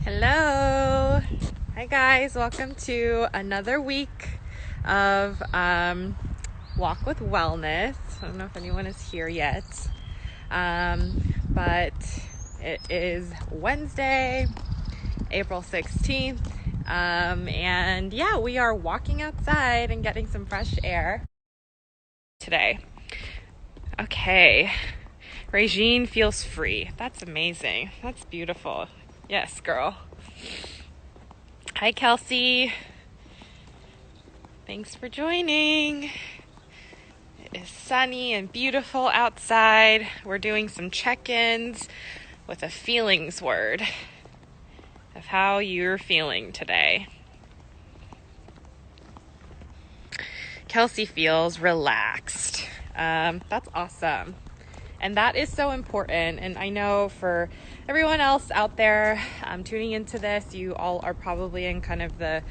Hello. Hi guys, welcome to another week of Walk with Wellness. I don't know if anyone is here yet, but it is Wednesday, April 16th, and yeah, we are walking outside and getting some fresh air today. Okay, Regine feels free. That's amazing. That's beautiful. Yes, girl. Hi, Kelsey. Thanks for joining. It is sunny and beautiful outside. We're doing some check-ins with a feelings word of how you're feeling today. Kelsey feels relaxed. That's awesome. And that is so important. And I know for everyone else out there tuning into this, you all are probably in kind of the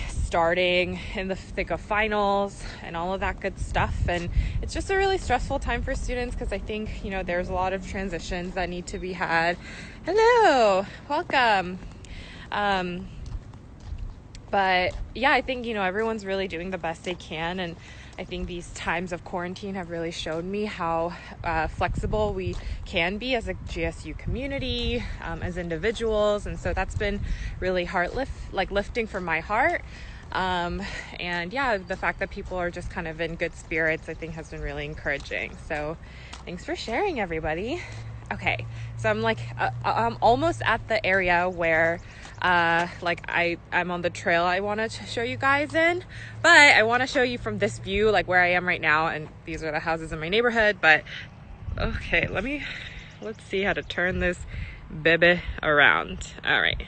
starting in the thick of finals and all of that good stuff. And it's just a really stressful time for students because I think, there's a lot of transitions that need to be had. Hello, welcome. But yeah, I think, everyone's really doing the best they can. And I think these times of quarantine have really shown me how flexible we can be as a GSU community, as individuals. And so that's been really lifting for my heart. And yeah, the fact that people are just kind of in good spirits, I think has been really encouraging. So thanks for sharing, everybody. Okay, so I'm almost at the area where I'm on the trail I want to show you guys in, but I want to show you from this view, where I am right now, and these are the houses in my neighborhood. But okay, let's see how to turn this baby around. All right,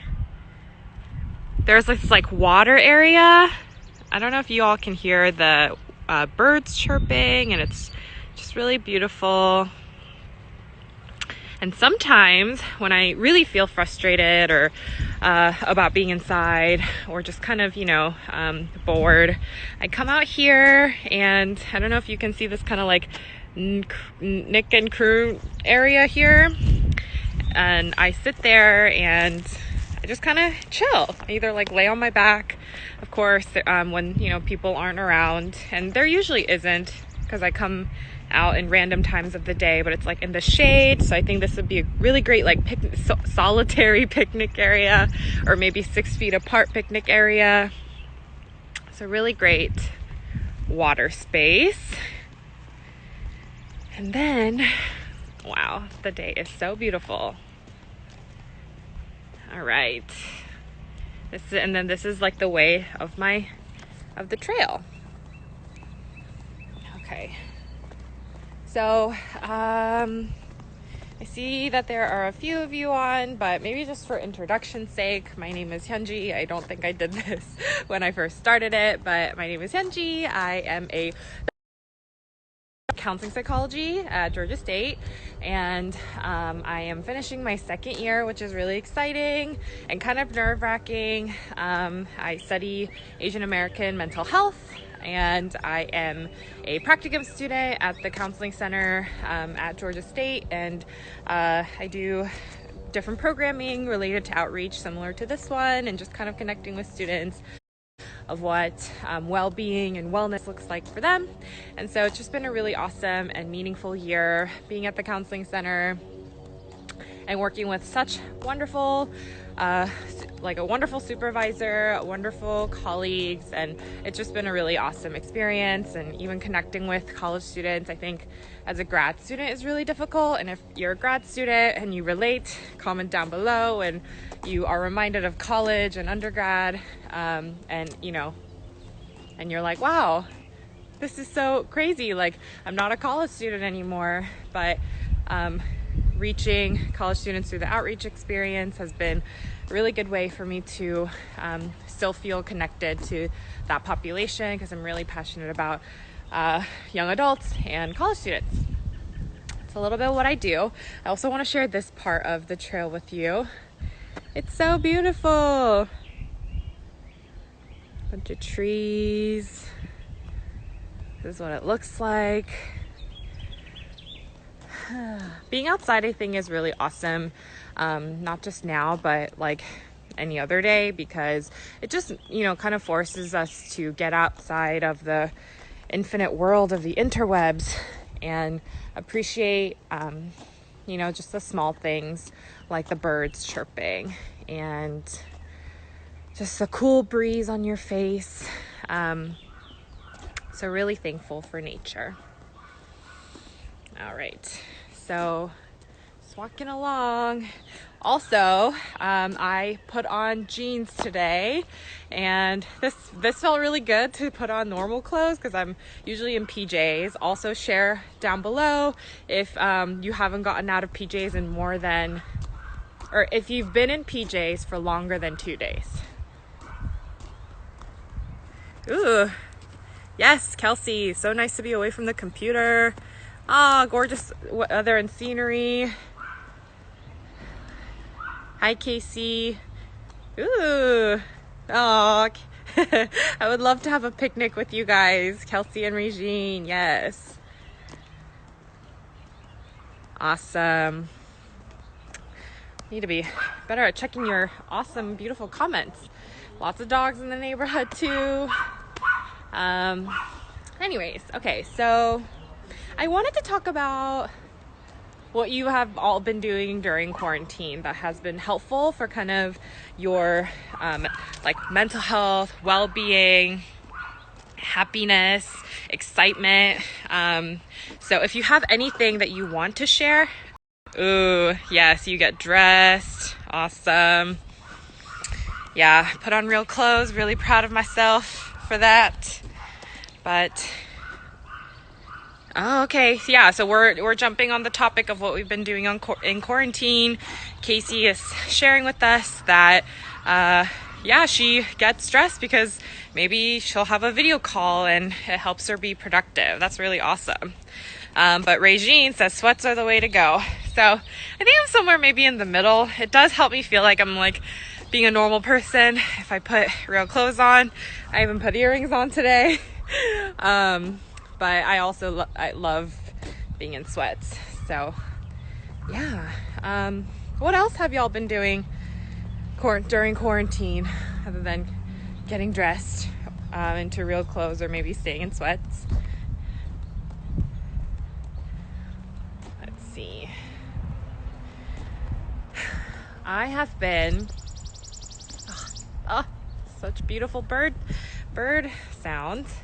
there's this water area. I don't know if you all can hear the birds chirping, and it's just really beautiful. And sometimes when I really feel frustrated or about being inside or just kind of, bored, I come out here, and I don't know if you can see this kind of Nick and crew area here. And I sit there and I just kind of chill. I either lay on my back, of course, when, people aren't around. And there usually isn't, because I come out in random times of the day, but it's in the shade. So I think this would be a really great solitary picnic area, or maybe 6 feet apart picnic area. It's a really great water space. And then, wow, the day is so beautiful. All right, this is the way of the trail. Okay. So, I see that there are a few of you on, but maybe just for introduction's sake, my name is Hyunji. I don't think I did this when I first started it, but my name is Hyunji. I am a counseling psychology at Georgia State, and I am finishing my second year, which is really exciting and kind of nerve-wracking. I study Asian American mental health, and I am a practicum student at the counseling center at Georgia State, and I do different programming related to outreach similar to this one, and just kind of connecting with students of what well-being and wellness looks like for them. And so it's just been a really awesome and meaningful year being at the counseling center and working with such wonderful a wonderful supervisor, wonderful colleagues, and it's just been a really awesome experience. And even connecting with college students, I think as a grad student is really difficult. And if you're a grad student and you relate, comment down below, and you are reminded of college and undergrad, and you're like, wow, this is so crazy. I'm not a college student anymore, but reaching college students through the outreach experience has been a really good way for me to still feel connected to that population, because I'm really passionate about young adults and college students. It's a little bit of what I do. I also want to share this part of the trail with you. It's so beautiful. Bunch of trees. This is what it looks like. being outside, I think, is really awesome. Not just now, but like any other day, because it just, kind of forces us to get outside of the infinite world of the interwebs and appreciate, just the small things like the birds chirping and just the cool breeze on your face. So really thankful for nature. All right, so just walking along. Also, I put on jeans today, and this felt really good to put on normal clothes because I'm usually in PJs. Also, share down below if you haven't gotten out of PJs in more than, or if you've been in PJs for longer than 2 days. Ooh, yes, Kelsey, so nice to be away from the computer. Ah, gorgeous weather and scenery. Hi, Casey. Ooh. Oh, I would love to have a picnic with you guys, Kelsey and Regine. Yes. Awesome. Need to be better at checking your awesome, beautiful comments. Lots of dogs in the neighborhood too. Anyways, okay, so I wanted to talk about what you have all been doing during quarantine that has been helpful for kind of your like mental health, well-being, happiness, excitement. So if you have anything that you want to share. Ooh, yes, you get dressed. Awesome. Yeah, put on real clothes. Really proud of myself for that. But oh, okay. Yeah, so we're jumping on the topic of what we've been doing in quarantine. Casey is sharing with us that she gets stressed because maybe she'll have a video call and it helps her be productive. That's really awesome. But Regine says sweats are the way to go. So I think I'm somewhere maybe in the middle. It does help me feel like I'm like being a normal person if I put real clothes on. I even put earrings on today. But I also I love being in sweats. So yeah. What else have y'all been doing during quarantine other than getting dressed into real clothes or maybe staying in sweats? Let's see. I have been such beautiful bird sounds.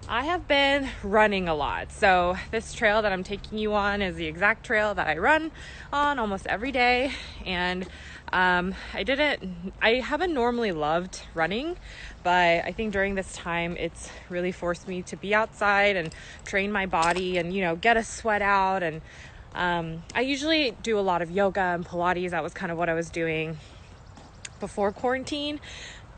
I have been running a lot. So this trail that I'm taking you on is the exact trail that I run on almost every day. And I haven't normally loved running, but I think during this time it's really forced me to be outside and train my body and, get a sweat out. And I usually do a lot of yoga and Pilates. That was kind of what I was doing before quarantine.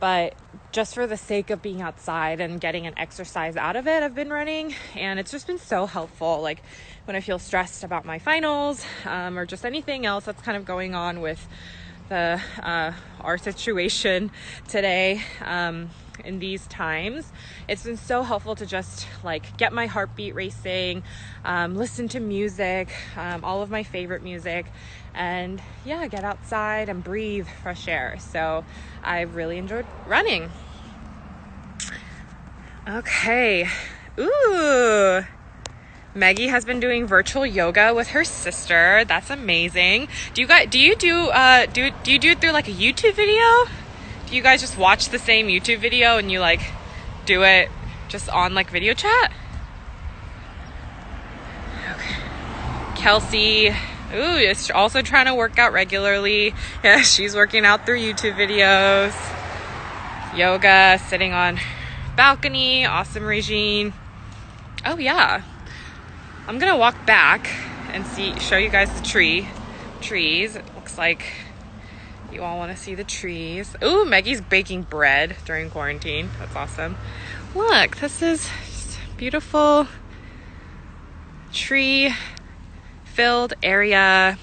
But just for the sake of being outside and getting an exercise out of it, I've been running, and it's just been so helpful. Like when I feel stressed about my finals or just anything else that's kind of going on with our situation today in these times, it's been so helpful to just like get my heartbeat racing, listen to music, all of my favorite music, and get outside and breathe fresh air. So I've really enjoyed running. Okay. Ooh. Maggie has been doing virtual yoga with her sister. That's amazing. Do you do it through like a YouTube video? Do you guys just watch the same YouTube video and you like do it just on like video chat? Okay. Kelsey, is also trying to work out regularly. Yeah, she's working out through YouTube videos. Yoga, sitting on balcony. Awesome, Regine. Oh yeah. I'm gonna walk back and show you guys the trees. It looks like you all want to see the trees. Ooh, Maggie's baking bread during quarantine. That's awesome. Look, this is beautiful tree filled area.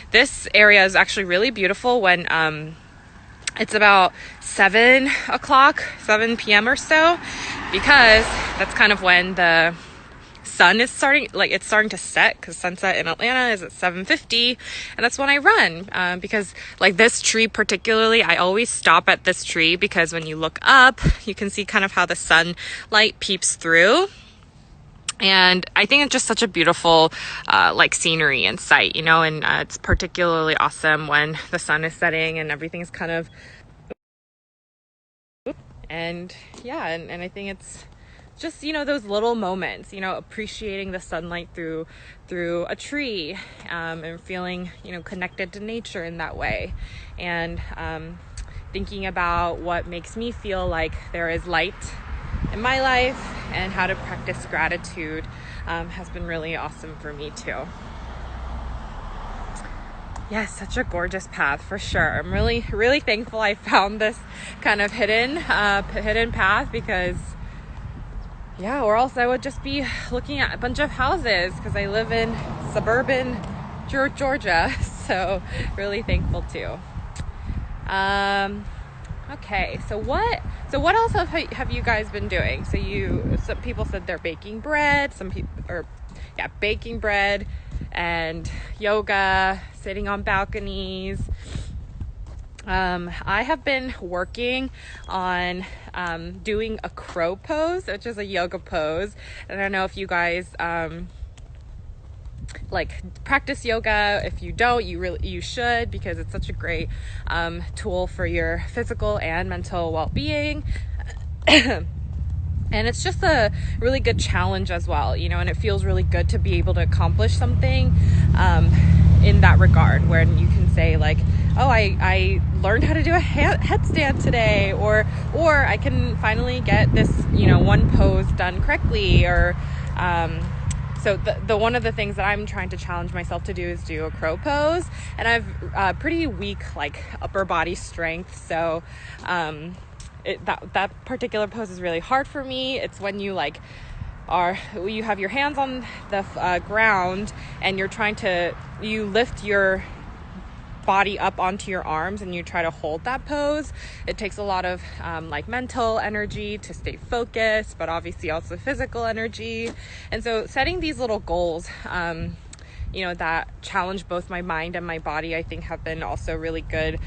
This area is actually really beautiful when it's about 7 p.m. or so, because that's kind of when the sun is starting to set, because sunset in Atlanta is at 7:50, and that's when I run, because like this tree particularly, I always stop at this tree because when you look up, you can see kind of how the sunlight peeps through. And I think it's just such a beautiful like scenery and sight, you know, and it's particularly awesome when the sun is setting and everything's kind of, and yeah, and I think it's just, you know, those little moments, you know, appreciating the sunlight through a tree, and feeling, you know, connected to nature in that way, and thinking about what makes me feel like there is light in my life, and how to practice gratitude has been really awesome for me too. Yes, such a gorgeous path for sure. I'm really, really thankful I found this kind of hidden path, because yeah, or else I would just be looking at a bunch of houses, because I live in suburban Georgia. So really thankful too. Okay, so what else have you guys been doing? So some people said they're baking bread, baking bread and yoga, sitting on balconies. I have been working on doing a crow pose, which is a yoga pose. I don't know if you guys like practice yoga. If you don't, you should, because it's such a great tool for your physical and mental well-being. And it's just a really good challenge as well, you know, and it feels really good to be able to accomplish something in that regard, where you can say like, oh, I learned how to do a headstand today, or I can finally get this, you know, one pose done correctly, or so the one of the things that I'm trying to challenge myself to do is do a crow pose, and I've pretty weak like upper body strength, so that particular pose is really hard for me. It's when you you have your hands on the ground, and you lift your body up onto your arms, and you try to hold that pose. It takes a lot of like mental energy to stay focused, but obviously also physical energy. And so setting these little goals, you know, that challenge both my mind and my body, I think have been also really good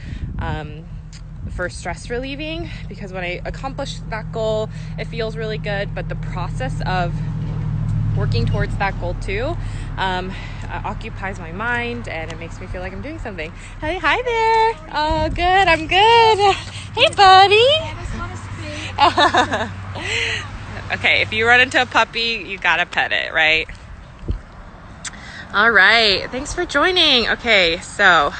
for stress relieving, because when I accomplish that goal, it feels really good. But the process of working towards that goal too occupies my mind, and it makes me feel like I'm doing something. Hey, hi there. Oh, good. I'm good. Hey, buddy. Okay, if you run into a puppy, you gotta pet it, right? All right. Thanks for joining. Okay, so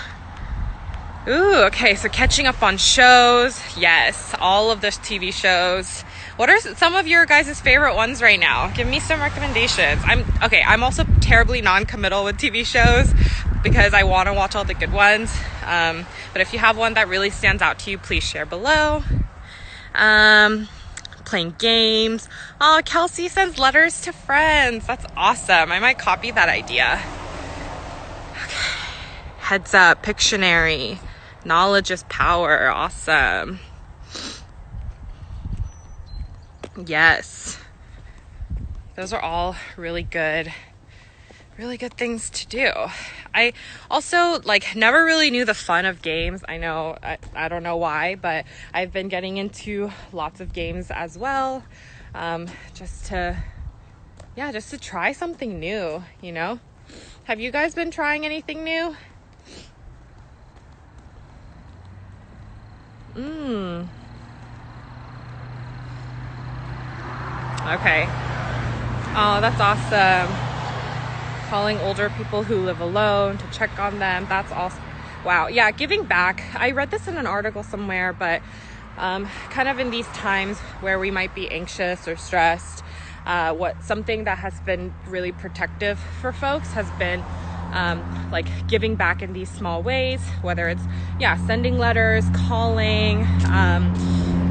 catching up on shows. Yes, all of those TV shows. What are some of your guys' favorite ones right now? Give me some recommendations. I'm also terribly non-committal with TV shows, because I want to watch all the good ones. But if you have one that really stands out to you, please share below. Playing games. Oh, Kelsey sends letters to friends. That's awesome. I might copy that idea. Okay. Heads up, Pictionary. Knowledge is power. Awesome. Yes. Those are all really good things to do. I also never really knew the fun of games. I know, I don't know why, but I've been getting into lots of games as well. Just to try something new, you know? Have you guys been trying anything new? Okay. Oh, that's awesome. Calling older people who live alone to check on them. That's awesome. Wow. Yeah, giving back. I read this in an article somewhere, but kind of in these times where we might be anxious or stressed, something that has been really protective for folks has been giving back in these small ways, whether it's sending letters, calling,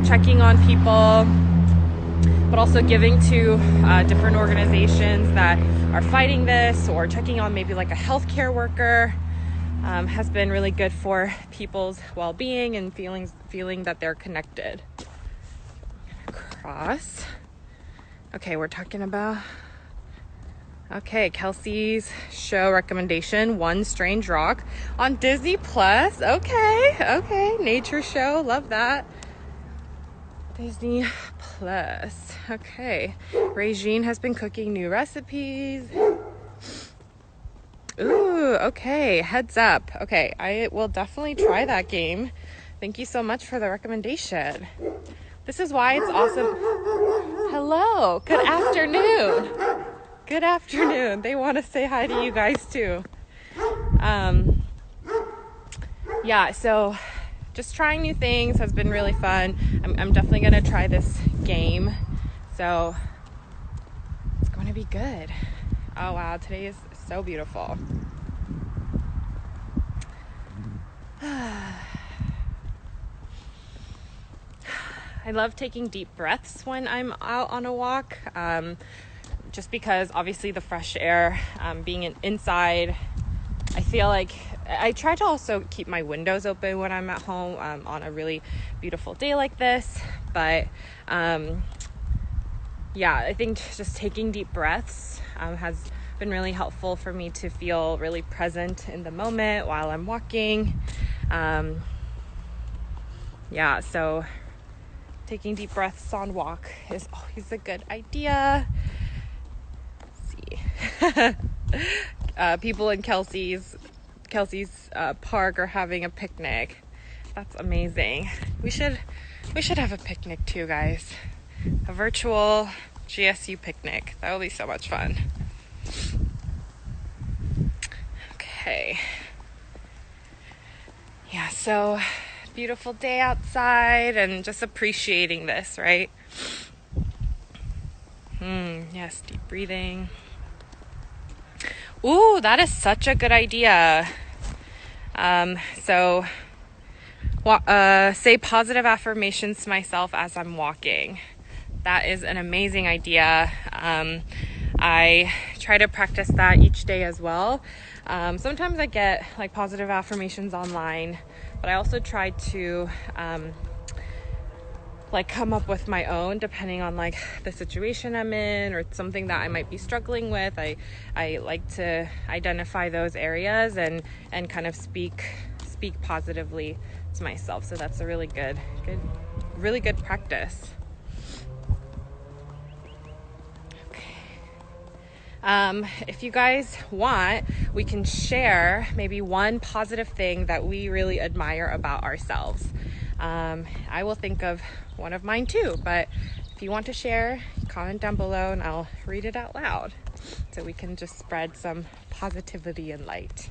checking on people, but also giving to different organizations that are fighting this, or checking on maybe like a healthcare worker, has been really good for people's well-being and feeling that they're connected. Cross. Okay, we're talking about Okay, Kelsey's show recommendation, One Strange Rock on Disney Plus. Okay, nature show, love that. Disney Plus. Okay, Regine has been cooking new recipes. Ooh, okay, heads up. Okay, I will definitely try that game. Thank you so much for the recommendation. This is why it's awesome. Hello, good afternoon. Good afternoon. They want to say hi to you guys too. Yeah, so just trying new things has been really fun. I'm definitely going to try this game. So it's going to be good. Oh wow, today is so beautiful. I love taking deep breaths when I'm out on a walk. Just because obviously the fresh air, being inside, I feel like I try to also keep my windows open when I'm at home on a really beautiful day like this. But yeah, I think just taking deep breaths has been really helpful for me to feel really present in the moment while I'm walking. Yeah, so taking deep breaths on walk is always a good idea. People in Kelsey's park are having a picnic. That's amazing. We should have a picnic too, guys. A virtual GSU picnic. That will be so much fun. Okay. Yeah, so beautiful day outside and just appreciating this, right? Yes, deep breathing. Ooh, that is such a good idea. So say positive affirmations to myself as I'm walking. That is an amazing idea. I try to practice that each day as well. Sometimes I get like positive affirmations online, but I also try to like come up with my own depending on like the situation I'm in or something that I might be struggling with. I like to identify those areas and kind of speak positively to myself. So that's a really good practice. If you guys want, we can share maybe one positive thing that we really admire about ourselves. I will think of one of mine too, but if you want to share, comment down below and I'll read it out loud so we can just spread some positivity and light.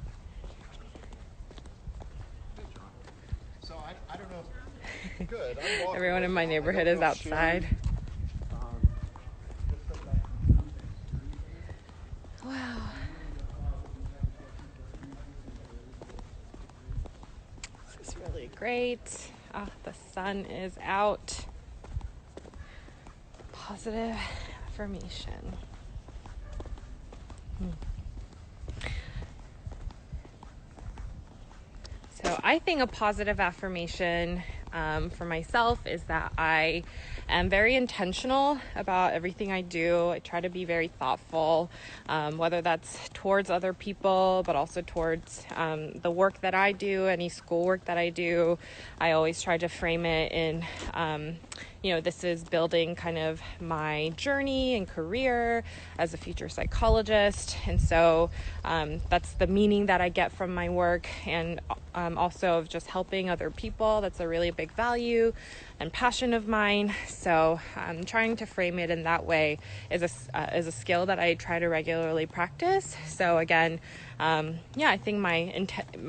So I don't know. Good. Everyone in my neighborhood is outside. Wow. This is really great. Oh, the sun is out. Positive affirmation. So I think a positive affirmation for myself is that I am very intentional about everything I do. I try to be very thoughtful, whether that's towards other people, but also towards the work that I do, any schoolwork that I do. I always try to frame it in, this is building kind of my journey and career as a future psychologist. And so that's the meaning that I get from my work, and also of just helping other people. That's a really big value and passion of mine. So trying to frame it in that way is a skill that I try to regularly practice. So again, I think my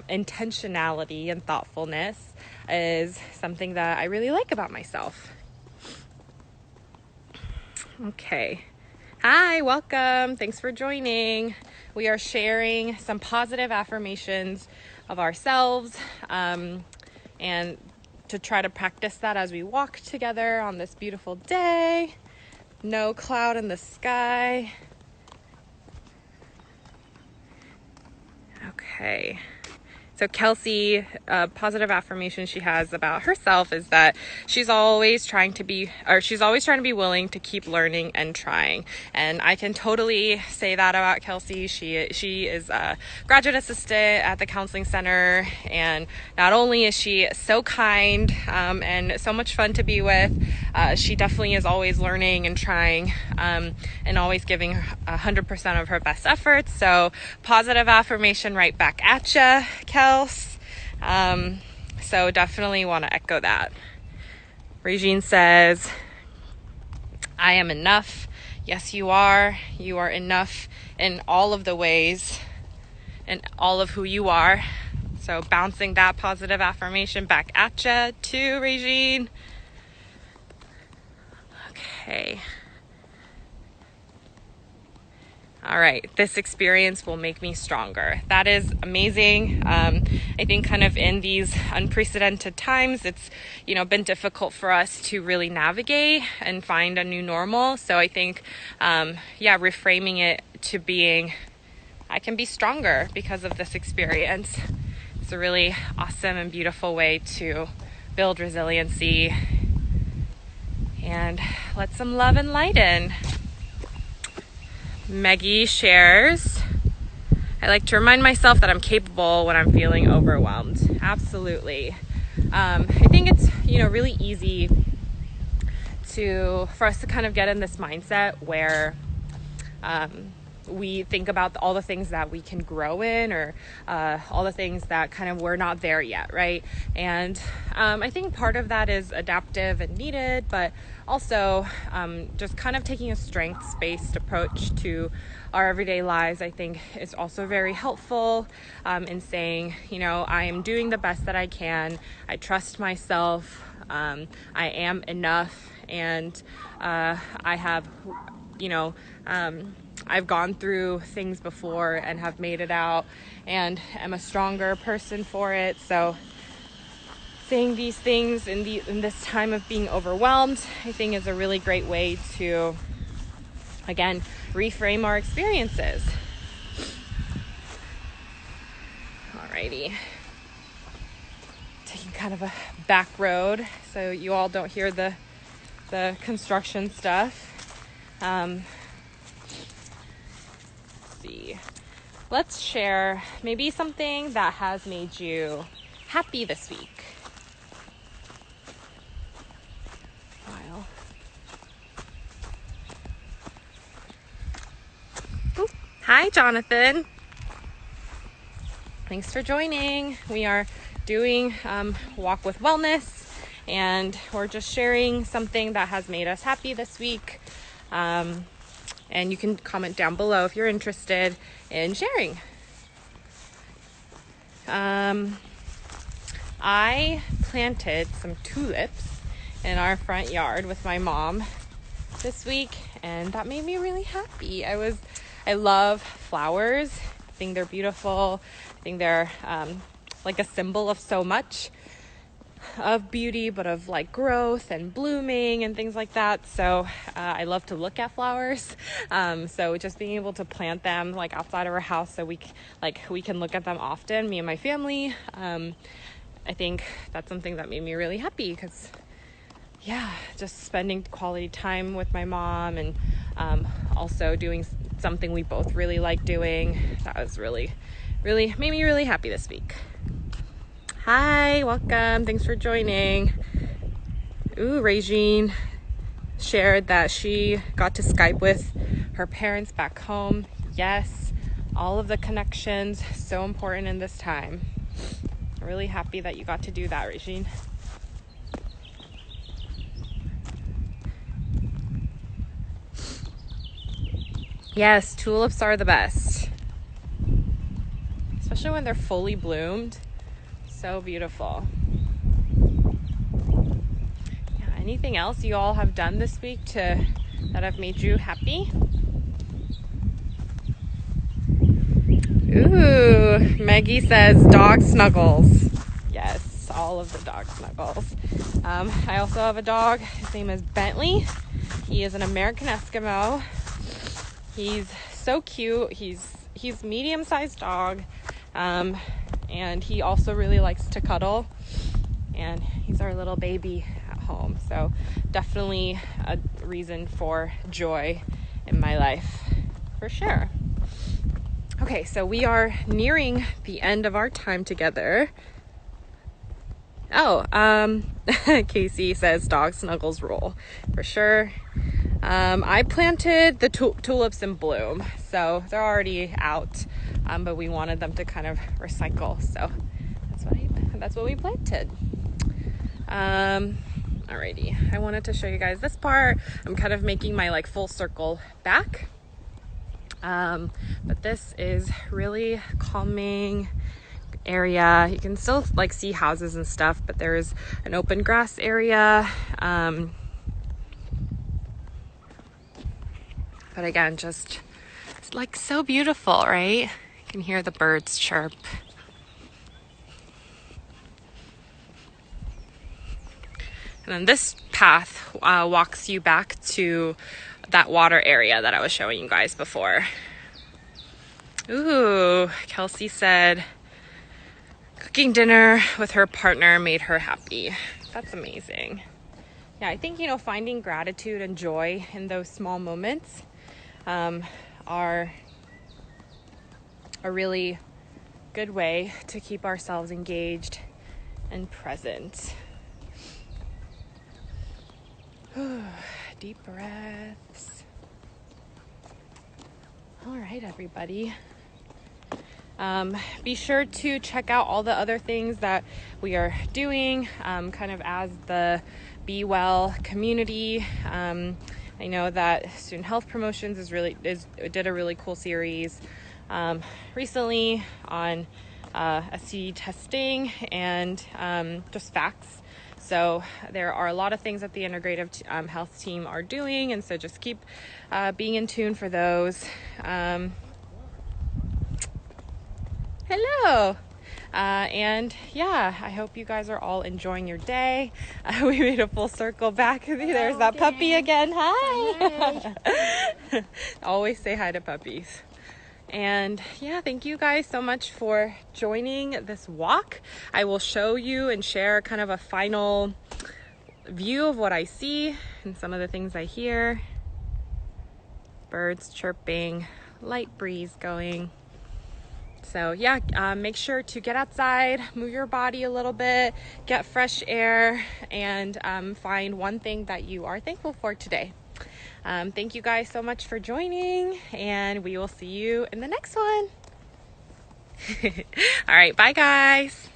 intentionality and thoughtfulness is something that I really like about myself. Okay. Hi, welcome. Thanks for joining. We are sharing some positive affirmations of ourselves, and to try to practice that as we walk together on this beautiful day. No cloud in the sky. Okay. So Kelsey, a positive affirmation she has about herself is that she's always trying to be willing to keep learning and trying. And I can totally say that about Kelsey. She is a graduate assistant at the counseling center, and not only is she so kind and so much fun to be with, she definitely is always learning and trying and always giving 100% of her best efforts. So positive affirmation right back at ya, Kelsey. So definitely want to echo that. Regine says, I am enough. Yes, you are. You are enough in all of the ways and all of who you are. So bouncing that positive affirmation back at ya too, Regine. Okay. All right, this experience will make me stronger. That is amazing. I think kind of in these unprecedented times, it's, been difficult for us to really navigate and find a new normal. So I think, reframing it to being, I can be stronger because of this experience. It's a really awesome and beautiful way to build resiliency and let some love and light in. Maggie shares, I like to remind myself that I'm capable when I'm feeling overwhelmed. Absolutely. I think it's, really easy for us to kind of get in this mindset where we think about all the things that we can grow in, or all the things that kind of we're not there yet, right? And I think part of that is adaptive and needed, but also just kind of taking a strengths-based approach to our everyday lives, I think is also very helpful in saying, I am doing the best that I can. I trust myself. I am enough. And I have, I've gone through things before and have made it out and am a stronger person for it. So saying these things in this time of being overwhelmed, I think is a really great way to, again, reframe our experiences. Alrighty. Taking kind of a back road so you all don't hear the construction stuff. Let's share maybe something that has made you happy this week. Wow. Ooh. Hi, Jonathan. Thanks for joining. We are doing Walk with Wellness, and we're just sharing something that has made us happy this week. And you can comment down below if you're interested in sharing. I planted some tulips in our front yard with my mom this week, and that made me really happy. I love flowers. I think they're beautiful. I think they're like a symbol of so much of beauty, but of like growth and blooming and things like that. So I love to look at flowers. So just being able to plant them like outside of our house so we can look at them often, me and my family. I think that's something that made me really happy because just spending quality time with my mom and also doing something we both really like doing. That was really made me really happy this week. Hi, welcome. Thanks for joining. Ooh, Regine shared that she got to Skype with her parents back home. Yes, all of the connections, so important in this time. I'm really happy that you got to do that, Regine. Yes, tulips are the best, especially when they're fully bloomed. So beautiful. Yeah, anything else you all have done this week that have made you happy? Ooh, Maggie says dog snuggles. Yes, all of the dog snuggles. I also have a dog. His name is Bentley. He is an American Eskimo. He's so cute. He's medium-sized dog. and he also really likes to cuddle, and he's our little baby at home. So definitely a reason for joy in my life, for sure. Okay, so we are nearing the end of our time together. Oh, Casey says dog snuggles rule, for sure. I planted the tulips in bloom, so they're already out, but we wanted them to kind of recycle, so that's what we planted. Alrighty, I wanted to show you guys this part. I'm kind of making my like full circle back, but this is really calming area. You can still like see houses and stuff, but there's an open grass area. But again, just it's like so beautiful, right? You can hear the birds chirp. And then this path walks you back to that water area that I was showing you guys before. Ooh, Kelsey said cooking dinner with her partner made her happy. That's amazing. Yeah, I think, finding gratitude and joy in those small moments are a really good way to keep ourselves engaged and present. Deep breaths. All right, everybody. Be sure to check out all the other things that we are doing, kind of as the Be Well community. I know that Student Health Promotions did a really cool series recently on STD testing and just facts. So there are a lot of things that the integrative health team are doing, and so just keep being in tune for those. Hello. And yeah, I hope you guys are all enjoying your day. We made a full circle back. There's that puppy again. Hi. Always say hi to puppies. And yeah, thank you guys so much for joining this walk. I will show you and share kind of a final view of what I see and some of the things I hear. Birds chirping, light breeze going. So yeah, make sure to get outside, move your body a little bit, get fresh air, and find one thing that you are thankful for today. Thank you guys so much for joining, and we will see you in the next one. All right, bye guys.